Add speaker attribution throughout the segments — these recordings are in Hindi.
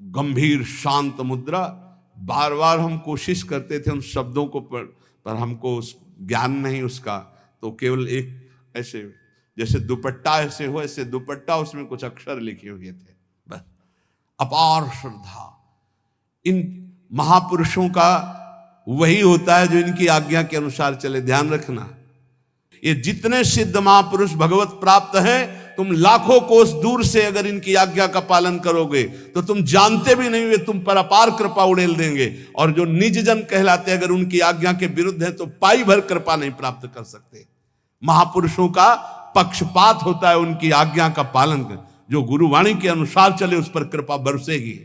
Speaker 1: गंभीर शांत मुद्रा। बार बार हम कोशिश करते थे उन शब्दों को पर हमको उस ज्ञान नहीं उसका, तो केवल एक ऐसे जैसे दुपट्टा ऐसे हो, ऐसे दुपट्टा, उसमें कुछ अक्षर लिखे हुए थे बस। अपार श्रद्धा इन महापुरुषों का वही होता है जो इनकी आज्ञा के अनुसार चले। ध्यान रखना, ये जितने सिद्ध महापुरुष भगवत प्राप्त हैं, तुम लाखों कोस दूर से अगर इनकी आज्ञा का पालन करोगे तो तुम जानते भी नहीं वे तुम पर अपार कृपा उड़ेल देंगे। और जो निज जन कहलाते अगर उनकी आज्ञा के विरुद्ध है तो पाई भर कृपा नहीं प्राप्त कर सकते। महापुरुषों का पक्षपात होता है, उनकी आज्ञा का पालन कर। जो गुरुवाणी के अनुसार चले उस पर कृपा बरसेगी,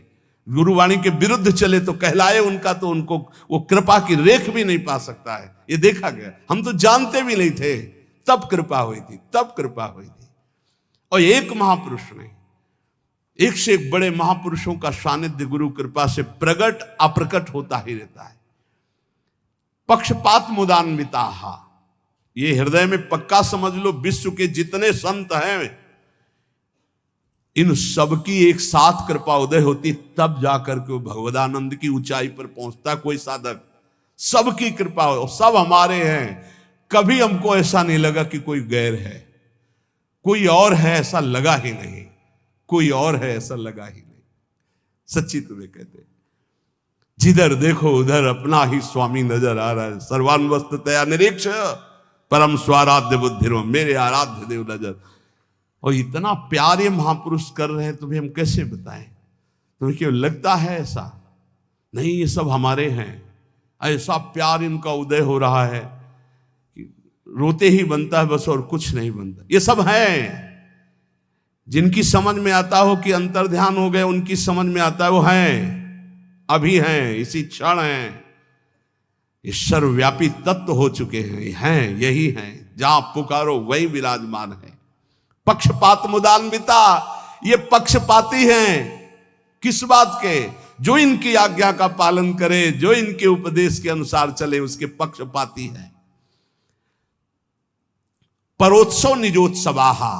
Speaker 1: गुरुवाणी के विरुद्ध चले तो कहलाए उनका, तो उनको वो कृपा की रेख भी नहीं पा सकता है। ये देखा गया, हम तो जानते भी नहीं थे, तब कृपा हुई थी, तब कृपा हुई थी। और एक महापुरुष ने, एक से एक बड़े महापुरुषों का सानिध्य गुरु कृपा से प्रकट अप्रकट होता ही रहता है। पक्षपात मुदान्विता, ये हृदय में पक्का समझ लो, विश्व के जितने संत हैं इन सबकी एक साथ कृपा उदय होती, तब जाकर के वो भगवदानंद की ऊंचाई पर पहुंचता कोई साधक। सबकी कृपा हो, सब हमारे हैं। कभी हमको ऐसा नहीं लगा कि कोई गैर है, कोई और है ऐसा लगा ही नहीं, कोई और है ऐसा लगा ही नहीं। सच्ची तुम्हें कहते, जिधर देखो उधर अपना ही स्वामी नजर आ रहा है। सर्वान्वस्ततया निरीक्ष परम स्वाराध्य बुद्धिरो, मेरे आराध्य देव नजर। और इतना प्यार ये महापुरुष कर रहे हैं, तुम्हें हम कैसे बताएं? तुम्हें क्यों लगता है ऐसा? नहीं, ये सब हमारे हैं। ऐसा प्यार इनका उदय हो रहा है कि रोते ही बनता है बस, और कुछ नहीं बनता। ये सब हैं जिनकी समझ में आता हो कि अंतर ध्यान हो गए, उनकी समझ में आता है वो हैं, अभी हैं, इसी क्षण हैं। ये सर्वव्यापी तत्व हो चुके हैं, यही हैं, जहां पुकारो वही विराजमान है। पक्षपात मुदान्विता, ये पक्षपाती हैं। किस बात के? जो इनकी आज्ञा का पालन करे, जो इनके उपदेश के अनुसार चले, उसके पक्षपाती हैं। परोत्सव निजोत्सवाहा,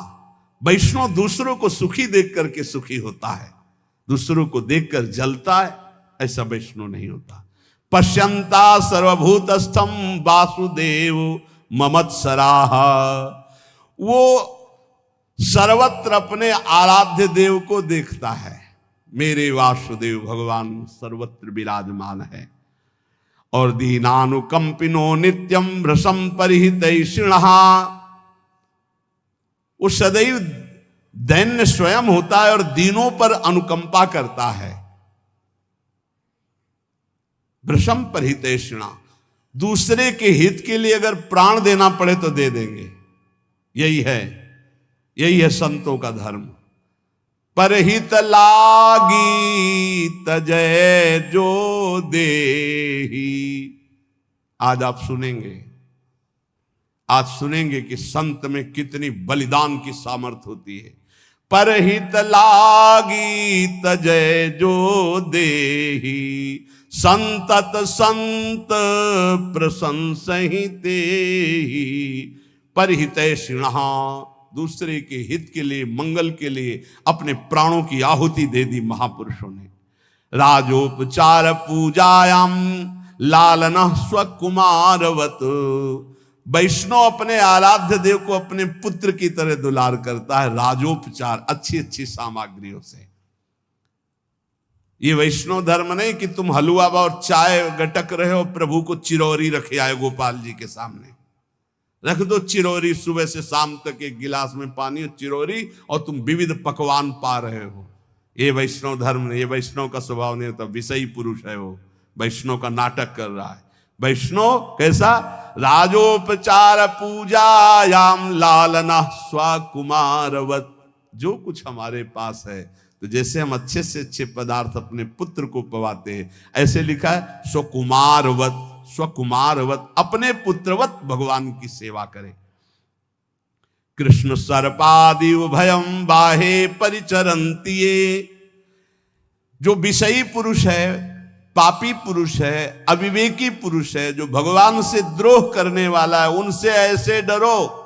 Speaker 1: वैष्णव दूसरों को सुखी देख करके सुखी होता है, दूसरों को देखकर जलता है, ऐसा वैष्णव नहीं होता। पश्यंता सर्वभूतस्थम वासुदेव ममत्सराः, वो सर्वत्र अपने आराध्य देव को देखता है। मेरे वासुदेव भगवान सर्वत्र विराजमान है। और दीनानुकंपिनो नित्यम रसम परिहितैषिणः, वो सदैव दैन्य स्वयं होता है और दीनों पर अनुकंपा करता है। भ्रशम परिहितैषिणः, दूसरे के हित के लिए अगर प्राण देना पड़े तो दे देंगे। यही है संतों का धर्म। परहित लागी तजय जो देही। आज आप सुनेंगे कि संत में कितनी बलिदान की सामर्थ होती है। परहित लागी तजय जो देही, संतत संत प्रशंसहि तेहि। परिहितैषिणः, दूसरे के हित के लिए, मंगल के लिए अपने प्राणों की आहुति दे दी महापुरुषों ने। राजोपचार पूजायाम लालनः स्वकुमारवत, वैष्णव अपने आराध्य देव को अपने पुत्र की तरह दुलार करता है। राजोपचार, अच्छी अच्छी सामग्रियों से। ये वैष्णव धर्म नहीं कि तुम हलवा और चाय गटक रहे हो, प्रभु को चिरौरी रखे आए गोपाल जी के सामने। रख दो चिरौरी, सुबह से शाम तक एक गिलास में पानी और चिरौरी, और तुम विविध पकवान पा रहे हो। ये वैष्णव धर्म नहीं, ये वैष्णव का स्वभाव नहीं होता। विषयी पुरुष है वो, वैष्णव का नाटक कर रहा है। वैष्णव कैसा? राजोपचार पूजायाम लालना स्वकुमारवत, जो कुछ हमारे पास है, तो जैसे हम अच्छे से अच्छे पदार्थ अपने पुत्र को पवाते हैं, ऐसे लिखा है स्वकुमारवत, स्वकुमारवत, अपने पुत्रवत भगवान की सेवा करें। कृष्ण सर्पादि उभयम बाहे परिचरन्ति, जो विषयी पुरुष है, पापी पुरुष है, अविवेकी पुरुष है, जो भगवान से द्रोह करने वाला है, उनसे ऐसे डरो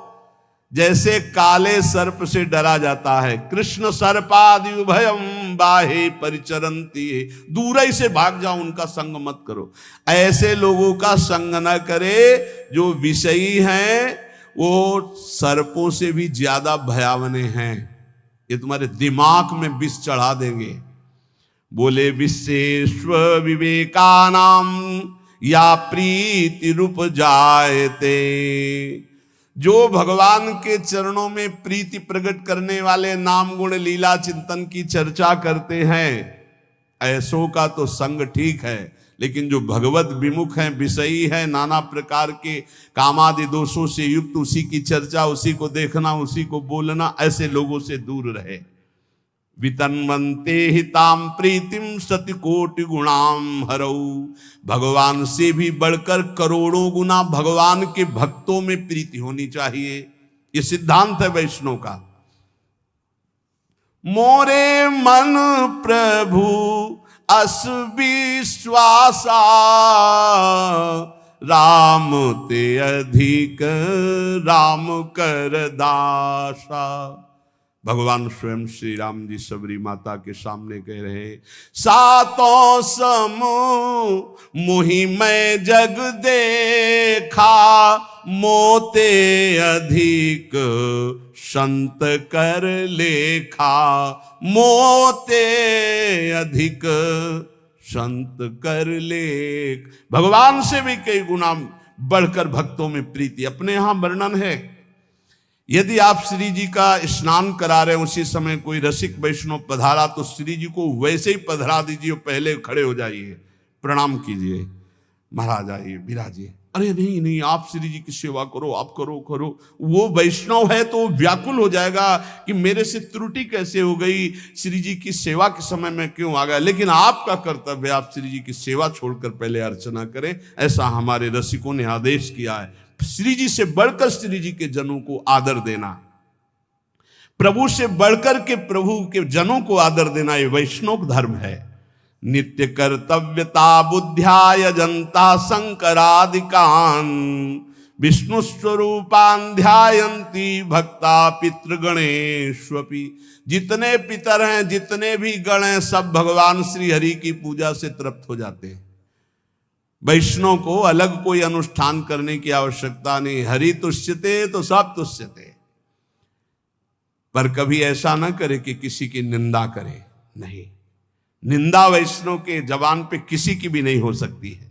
Speaker 1: जैसे काले सर्प से डरा जाता है, कृष्ण सर्पादि उभयम बाहे परिचरंती, दूर ही से भाग जाओ, उनका संग मत करो। ऐसे लोगों का संग न करे जो विषयी हैं, वो सर्पों से भी ज्यादा भयावने हैं, ये तुम्हारे दिमाग में विष चढ़ा देंगे। बोले विश्वेश्व विवेकानाम या प्रीति रूप जायते, जो भगवान के चरणों में प्रीति प्रकट करने वाले नाम गुण लीला चिंतन की चर्चा करते हैं, ऐसों का तो संग ठीक है, लेकिन जो भगवत विमुख हैं, विषयी हैं, नाना प्रकार के कामादि दोषों से युक्त, उसी की चर्चा, उसी को देखना, उसी को बोलना, ऐसे लोगों से दूर रहे। वितन्वन्ते हिताम प्रीतिम सति कोटि गुणाम हरऊ, भगवान से भी बढ़कर करोड़ों गुना भगवान के भक्तों में प्रीति होनी चाहिए, ये सिद्धांत है वैष्णव का। मोरे मन प्रभु अस विश्वासा, राम ते अधिक राम कर दासा। भगवान स्वयं श्री राम जी सबरी माता के सामने कह रहे, सातों समूह मुहि मैं जग देखा, मोते अधिक संत कर लेखा, मोते अधिक संत कर लेख। भगवान से भी कई गुना बढ़कर भक्तों में प्रीति। अपने यहां वर्णन है, यदि आप श्री जी का स्नान करा रहे हैं, उसी समय कोई रसिक वैष्णव पधारा तो श्री जी को वैसे ही पधरा दीजिए, पहले खड़े हो जाइए, प्रणाम कीजिए, महाराज आइए विराजिए। अरे नहीं नहीं, आप श्री जी की सेवा करो, आप करो करो। वो वैष्णव है तो व्याकुल हो जाएगा कि मेरे से त्रुटि कैसे हो गई, श्री जी की सेवा के समय में क्यों आ गया। लेकिन आपका कर्तव्य, आप श्री जी की सेवा छोड़कर पहले अर्चना करें, ऐसा हमारे रसिकों ने आदेश किया है। श्री जी से बढ़कर श्री जी के जनों को आदर देना, प्रभु से बढ़कर के प्रभु के जनों को आदर देना, ये वैष्णव धर्म है। नित्य कर्तव्यता बुद्ध्याय जनता शंकरादिकान, विष्णु स्वरूपान ध्यायन्ति भक्ता पितृगणेष्वपि। जितने पितर हैं, जितने भी गण हैं, सब भगवान श्री हरि की पूजा से तृप्त हो जाते हैं। वैष्णव को अलग कोई अनुष्ठान करने की आवश्यकता नहीं। हरि तुष्यते तो सब तुष्यते। पर कभी ऐसा ना करे कि किसी की निंदा करे, नहीं, निंदा वैष्णव के जबान पे किसी की भी नहीं हो सकती है।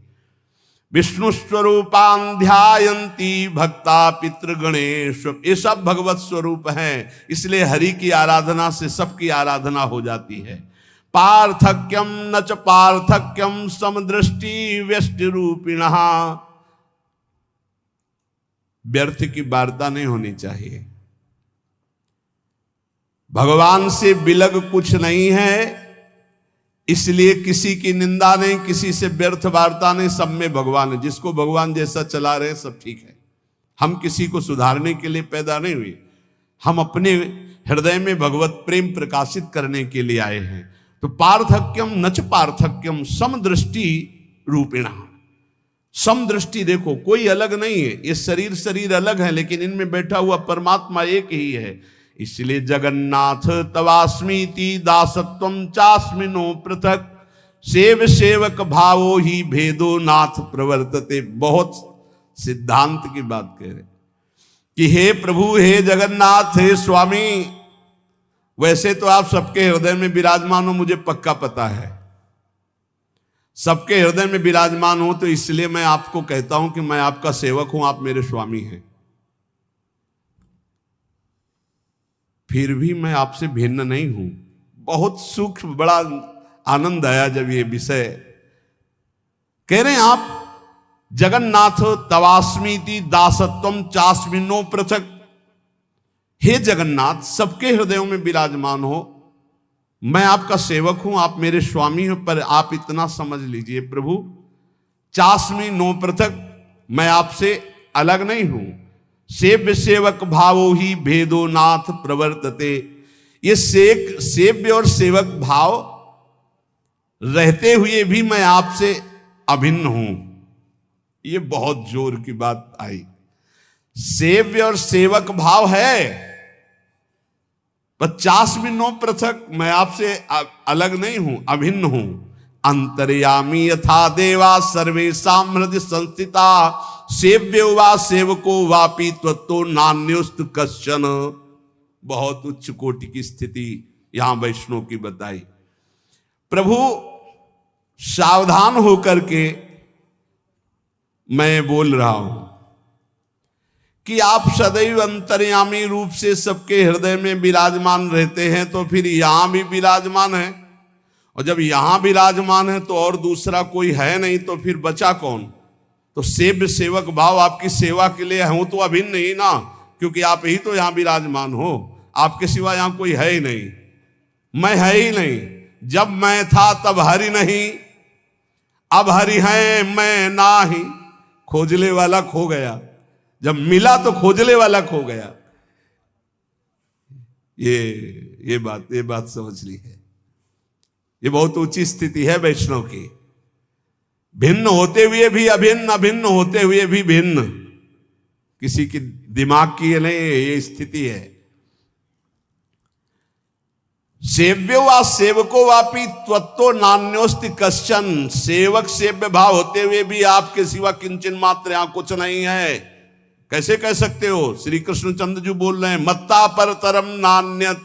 Speaker 1: विष्णु स्वरूपान ध्यायन्ति भक्ता पितृगणेश, ये सब भगवत स्वरूप हैं, इसलिए हरि की आराधना से सबकी आराधना हो जाती है। पार्थक्यम न च पार्थक्यम समदृष्टि व्यष्टि रूपिणः, व्यर्थ की वार्ता नहीं होनी चाहिए। भगवान से बिलग कुछ नहीं है, इसलिए किसी की निंदा नहीं, किसी से व्यर्थ वार्ता नहीं, सब में भगवान है। जिसको भगवान जैसा चला रहे सब ठीक है। हम किसी को सुधारने के लिए पैदा नहीं हुए, हम अपने हृदय में भगवत प्रेम प्रकाशित करने के लिए आए हैं। तो पार्थक्यम न च पार्थक्यम समदृष्टि रूपिणः, समदृष्टि देखो, कोई अलग नहीं है। ये शरीर अलग है, लेकिन इनमें बैठा हुआ परमात्मा एक ही है। इसलिए जगन्नाथ तवास्मीति दासत्वम चास्मिनो पृथक, सेव सेवक भावो ही भेदो नाथ प्रवर्तते। बहुत सिद्धांत की बात कह रहे कि हे प्रभु, हे जगन्नाथ, हे स्वामी, वैसे तो आप सबके हृदय में विराजमान हो, मुझे पक्का पता है सबके हृदय में विराजमान हो, तो इसलिए मैं आपको कहता हूं कि मैं आपका सेवक हूं, आप मेरे स्वामी हैं। फिर भी मैं आपसे भिन्न नहीं हूं। बहुत सूक्ष्म, बड़ा आनंद आया जब ये विषय कह रहे हैं आप। जगन्नाथ तवास्मीति दासत्वम चास्मिनो पृथक, हे जगन्नाथ, सबके हृदयों में विराजमान हो, मैं आपका सेवक हूं, आप मेरे स्वामी हो। पर आप इतना समझ लीजिए प्रभु, चास्मिनो पृथक, मैं आपसे अलग नहीं हूं। सेव्य सेवक भावो ही भेदो नाथ प्रवर्तते, ये सेव्य और सेवक भाव रहते हुए भी मैं आपसे अभिन्न हूं। ये बहुत जोर की बात आई। सेव्य और सेवक भाव है, 50 भी नो पृथक, मैं आपसे अलग नहीं हूं, अभिन्न हूं। अंतर्यामी यथा देवा सर्वेषां हृदय संस्थिता, सेव्यो वा सेवको वापि त्वत्तो नान्योस्त कश्चन। बहुत उच्च कोटि की स्थिति यहां वैष्णव की बताई। प्रभु सावधान होकर के मैं बोल रहा हूं कि आप सदैव अंतर्यामी रूप से सबके हृदय में विराजमान रहते हैं, तो फिर यहां भी विराजमान है, और जब यहां विराजमान है तो और दूसरा कोई है नहीं, तो फिर बचा कौन? तो सेव्य सेवक भाव आपकी सेवा के लिए हूं तो अभिन्न नहीं ना, क्योंकि आप ही तो यहां विराजमान हो, आपके सिवा यहां कोई है ही नहीं, मैं है ही नहीं। जब मैं था तब हरि नहीं, अब हरि है मैं नाही, खोजले वाला खो गया, जब मिला तो खोजले वाला खो गया। ये बात समझ ली है। ये बहुत ऊंची स्थिति है वैष्णव की, भिन्न होते हुए भी अभिन्न, अभिन्न होते हुए भी भिन्न। किसी की दिमाग की ये नहीं, ये स्थिति है। सेव्यो वा सेवको वापि त्वत्तो नान्योस्ति कश्चन, सेवक सेव्य भाव होते हुए भी आपके सिवा किंचन मात्र यहां कुछ नहीं है। कैसे कह सकते हो? श्री कृष्णचंद्र जी बोल रहे हैं, मत्ता पर तरम नान्यत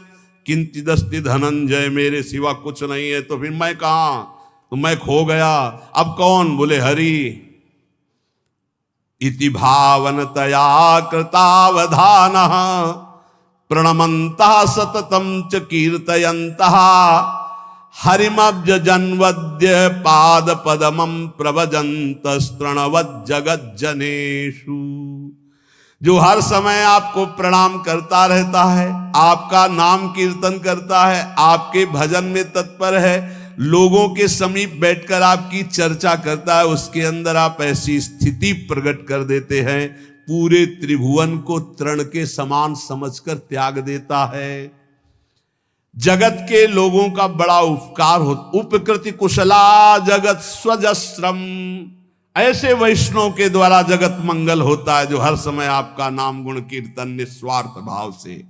Speaker 1: किंचिदस्ति धनंजय, मेरे सिवा कुछ नहीं है, तो फिर मैं कहां? तो मैं खो गया, अब कौन? बोले हरि। इति भावनतया कृतावधानः प्रणमन्तः सततं च कीर्तयन्तः हरिमब्ज जन्वद्य पाद पदमं प्रभजन्तस्तृणवत् जगज्जनेषु। जो हर समय आपको प्रणाम करता रहता है, आपका नाम कीर्तन करता है, आपके भजन में तत्पर है, लोगों के समीप बैठकर आपकी चर्चा करता है, उसके अंदर आप ऐसी स्थिति प्रकट कर देते हैं, पूरे त्रिभुवन को तृण के समान समझकर त्याग देता है। जगत के लोगों का बड़ा उपकार हो, उपकृति कुशला जगत स्वजस्रम, ऐसे वैष्णव के द्वारा जगत मंगल होता है, जो हर समय आपका नाम गुण कीर्तन निस्वार्थ भाव से।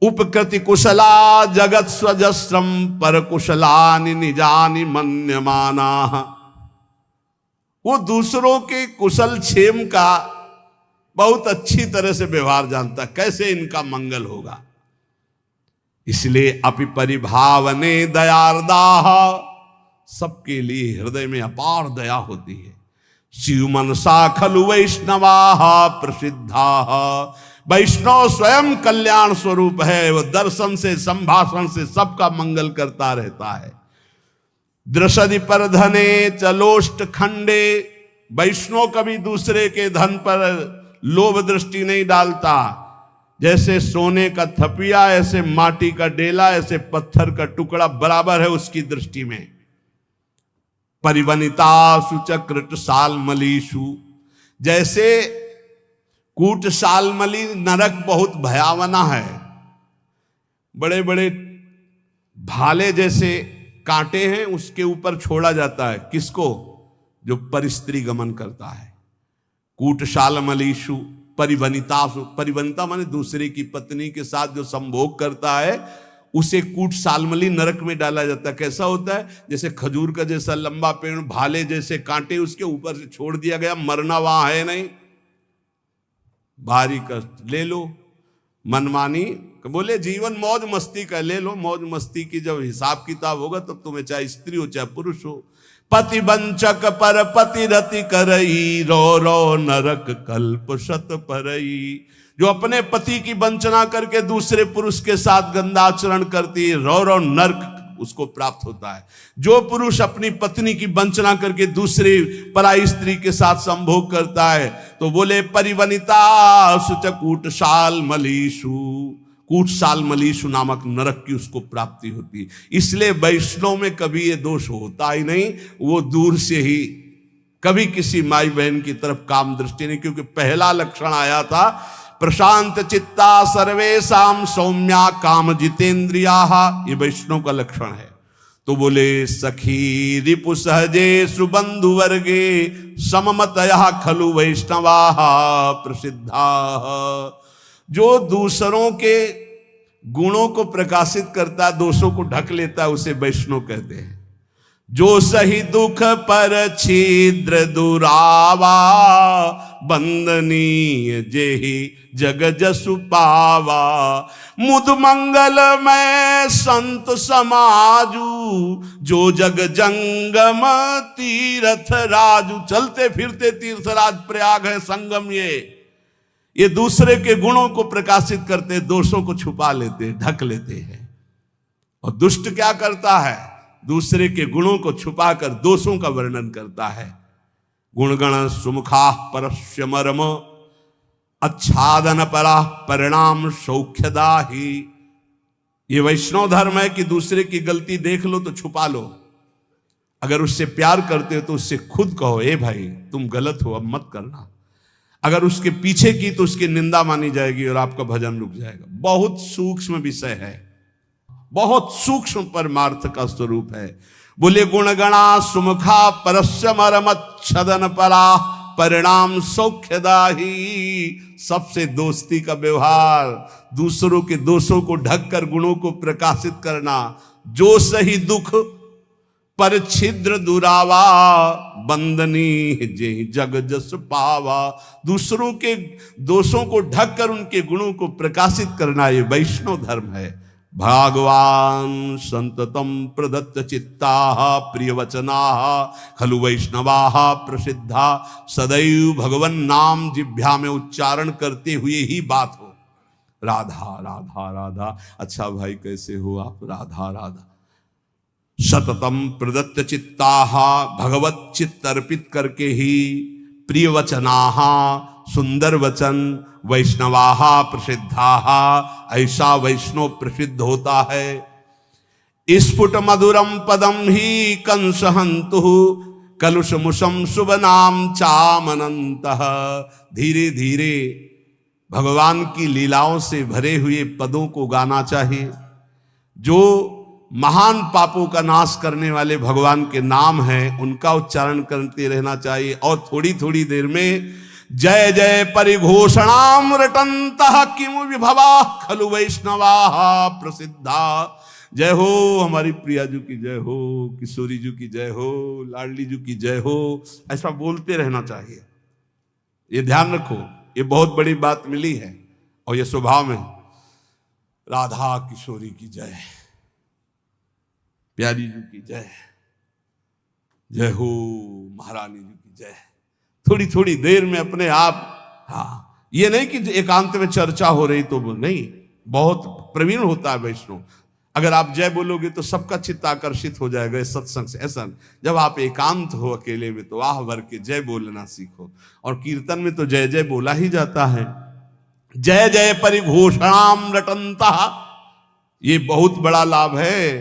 Speaker 1: उपकृति कुशला जगत स्वजस्रम पर कुशलानि निजानि मन्यमाना। वो दूसरों के कुशल क्षेम का बहुत अच्छी तरह से व्यवहार जानता, कैसे इनका मंगल होगा। इसलिए अपि परिभावने दयार्दाः, सबके लिए हृदय में अपार दया होती है। शिव मनसा खलु वैष्णवाः प्रसिद्धाः, वैष्णव स्वयं कल्याण स्वरूप है, वो दर्शन से संभाषण से सबका मंगल करता रहता है। दृषदि पर धने चलोष्ट खंडे, वैष्णव कभी दूसरे के धन पर लोभ दृष्टि नहीं डालता। जैसे सोने का थपिया, ऐसे माटी का डेला, ऐसे पत्थर का टुकड़ा बराबर है उसकी दृष्टि में। परिवनितासु चक्रट सालमलीषु, जैसे कूट सालमली नरक बहुत भयावना है, बड़े बड़े भाले जैसे कांटे हैं, उसके ऊपर छोड़ा जाता है किसको? जो परिस्त्री गमन करता है। कूट सालमलीषु परिवनितासु, परिवनिता माने दूसरे की पत्नी के साथ जो संभोग करता है, उसे कूट सालमली नरक में डाला जाता है। कैसा होता है? जैसे खजूर का जैसा लंबा पेड़, भाले जैसे कांटे उसके ऊपर से छोड़ दिया गया, मरना वहां है नहीं, भारी कष्ट ले लो, मनमानी। बोले जीवन मौज मस्ती का, ले लो मौज मस्ती की, जब हिसाब किताब होगा तब तुम्हें चाहे स्त्री हो चाहे पुरुष हो। पति वंचक पर पति रति करई, रो रो नरक कल्प शत परई। जो अपने पति की वंचना करके दूसरे पुरुष के साथ गंदाचरण करती है, रो रो नरक उसको प्राप्त होता है। जो पुरुष अपनी पत्नी की वंचना करके दूसरे पराई स्त्री के साथ संभोग करता है, तो बोले परिवनिता सुच कूटशाल मलीषु, कूटशाल मलीषु नामक नरक की उसको प्राप्ति होती है। इसलिए वैष्णव में कभी ये दोष होता ही नहीं, वो दूर से ही, कभी किसी माई बहन की तरफ काम दृष्टि नहीं, क्योंकि पहला लक्षण आया था प्रशांत चित्ता सर्वेशाम सौम्या काम जितेंद्रिया, ये वैष्णव का लक्षण है। तो बोले सखी रिपु सहजे सुबंधु वर्गे सममतया खलु वैष्णवा प्रसिद्धा। जो दूसरों के गुणों को प्रकाशित करता, दोषों को ढक लेता, उसे वैष्णव कहते हैं। जो सही दुख पर छिद्र दुरावा बंदनीय जेहि जग जसु पावा। मुद मंगल में संत समाजू जो जग जंगम तीर्थ राजू। चलते फिरते तीर्थराज प्रयाग है, संगम ये दूसरे के गुणों को प्रकाशित करते, दोषों को छुपा लेते, ढक लेते हैं। और दुष्ट क्या करता है? दूसरे के गुणों को छुपाकर दोषों का वर्णन करता है। गुणगण सुमुखा परस्य मर्म आच्छादन परा परिणाम सौख्यदा ही। ये वैष्णव धर्म है कि दूसरे की गलती देख लो तो छुपा लो। अगर उससे प्यार करते हो तो उससे खुद कहो, ए भाई तुम गलत हो, अब मत करना। अगर उसके पीछे की तो उसकी निंदा मानी जाएगी और आपका भजन रुक जाएगा। बहुत सूक्ष्म विषय है, बहुत सूक्ष्म परमार्थ का स्वरूप है। बोले गुणगणा सुमुखा परस्य मरमच्छदन परा परिणाम सौख्यदाही। सबसे दोस्ती का व्यवहार, दूसरों के दोषों को ढककर गुणों को प्रकाशित करना। जो सही दुख पर छिद्र दुरावा बंदनी जे जग जस पावा। दूसरों के दोषों को ढककर उनके गुणों को प्रकाशित करना, ये वैष्णव धर्म है। भगवान संततम प्रदत्त चित्ता प्रियवचना खलु वैष्णवा प्रसिद्धा। सदैव भगवन नाम जिह्वा में उच्चारण करते हुए ही बात हो। राधा राधा राधा। अच्छा भाई कैसे हो आप? राधा राधा। सततम प्रदत्त चित्ता भगवत चित्त अर्पित करके ही प्रिय वचना सुंदर वचन वैष्णवा प्रसिद्धा। ऐसा वैष्णव प्रसिद्ध होता है। स्फुट मधुरम पदम ही कंस हंतु कलुष मुषम शुभ नाम चामनंत। धीरे धीरे भगवान की लीलाओं से भरे हुए पदों को गाना चाहिए। जो महान पापों का नाश करने वाले भगवान के नाम हैं, उनका उच्चारण करते रहना चाहिए। और थोड़ी थोड़ी देर में जय जय परिघोषणाम रटंतः किमु विभवा खलु वैष्णवा प्रसिद्धा। जय हो हमारी प्रिया जी की जय हो, किशोरी जी की जय हो, लाडली जी की जय हो, ऐसा बोलते रहना चाहिए। ये ध्यान रखो, ये बहुत बड़ी बात मिली है। और ये स्वभाव में राधा किशोरी की जय, प्यारी जी की जय, जय हो महारानी जी की जय। थोड़ी थोड़ी देर में अपने आप, हाँ ये नहीं कि एकांत में चर्चा हो रही तो नहीं, बहुत प्रवीण होता है वैष्णव। अगर आप जय बोलोगे तो सबका चित्त आकर्षित हो जाएगा इस सत्संग से। ऐसा जब आप एकांत हो अकेले में तो आह भर के जय बोलना सीखो। और कीर्तन में तो जय जय बोला ही जाता है। जय जय परिघोषणाम रटंता, ये बहुत बड़ा लाभ है।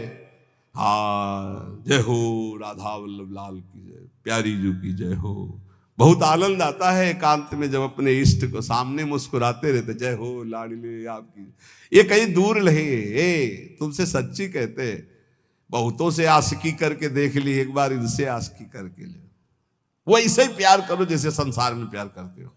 Speaker 1: हाँ जय हो राधा वल्लभ लाल की जय, प्यारी जी की जय हो। बहुत आनंद आता है एकांत में जब अपने इष्ट को सामने मुस्कुराते रहते, जय हो लाडली आपकी। ये कहीं दूर नहीं, तुमसे सच्ची कहते। बहुतों से आशिकी करके देख ली, एक बार इनसे आशिकी करके ले। वो ऐसे ही प्यार करो जैसे संसार में प्यार करते हो,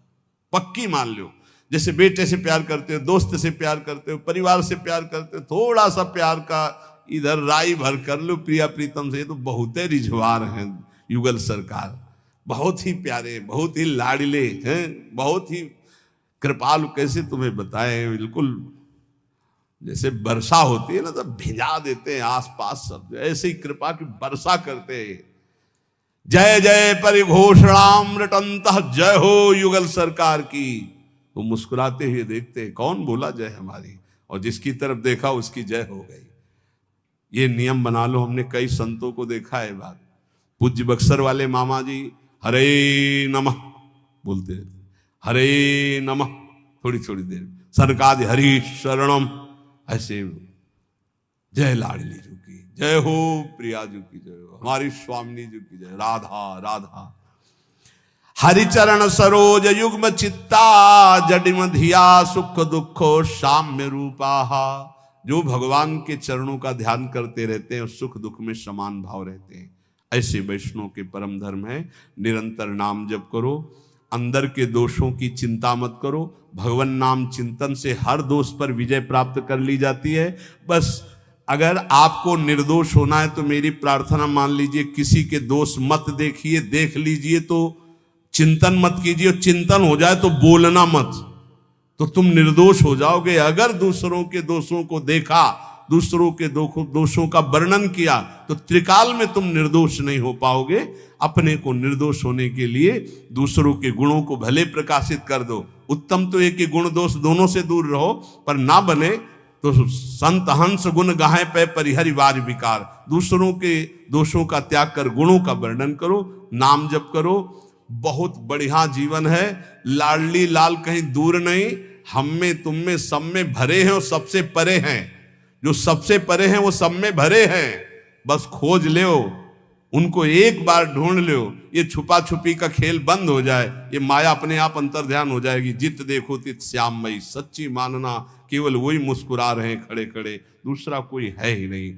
Speaker 1: पक्की मान लो। जैसे बेटे से प्यार करते हो, दोस्त से प्यार करते हो, परिवार से प्यार करते हो, थोड़ा सा प्यार का इधर राई भर कर लो प्रिया प्रीतम से। ये तो बहुत ही रिझवार हैं युगल सरकार, बहुत ही प्यारे, बहुत ही लाडले हैं, बहुत ही कृपालु। कैसे तुम्हें बताएं, बिल्कुल जैसे वर्षा होती है ना तो भिजा देते हैं आसपास सब, ऐसे ही कृपा की वर्षा करते हैं। जय जय परिघोषणाम रटंतः, जय हो युगल सरकार की। तो मुस्कुराते हुए देखते हैं कौन बोला जय हमारी, और जिसकी तरफ देखा उसकी जय हो गई। ये नियम बना लो। हमने कई संतों को देखा है बात। पूज्य बक्सर वाले मामा जी हरे नमः बोलते रहते, हरे नमः, थोड़ी थोड़ी देर। सरकार हरि शरणम, ऐसे जय लाडली जी की जय हो, प्रिया जी की जय हो, हमारी स्वामिनी जी की जय। राधा राधा। हरिचरण सरोज युग्म चित्ता जडिम धिया सुख दुखो साम्य रूपा। जो भगवान के चरणों का ध्यान करते रहते हैं और सुख दुख में समान भाव रहते हैं। ऐसे वैष्णव के परम धर्म है। निरंतर नाम जप करो, अंदर के दोषों की चिंता मत करो। भगवान नाम चिंतन से हर दोष पर विजय प्राप्त कर ली जाती है। बस अगर आपको निर्दोष होना है तो मेरी प्रार्थना मान लीजिए, किसी के दोष मत देखिए, देख लीजिए तो चिंतन मत कीजिए। चिंतन हो जाए तो बोलना मत, तो तुम निर्दोष हो जाओगे। अगर दूसरों के दोषों को देखा, दूसरों के दोषों का वर्णन किया, तो त्रिकाल में तुम निर्दोष नहीं हो पाओगे। अपने को निर्दोष होने के लिए दूसरों के गुणों को भले प्रकाशित कर दो। उत्तम तो एक कि गुण दोष दोनों से दूर रहो, पर ना बने तो संत हंस गुण गाहे पे परिहरि वाज विकार। दूसरों के दोषों का त्याग कर गुणों का वर्णन करो, नाम जप करो। बहुत बढ़िया जीवन है। लाडली लाल कहीं दूर नहीं, हम में तुम में सब में भरे हैं और सबसे परे हैं। जो सबसे परे हैं वो सब में भरे हैं। बस खोज लो उनको, एक बार ढूंढ लो, ये छुपा छुपी का खेल बंद हो जाए, ये माया अपने आप अंतर ध्यान हो जाएगी। जित देखो तित श्याममयी, सच्ची मानना केवल वही मुस्कुरा रहे हैं खड़े खड़े, दूसरा कोई है ही नहीं।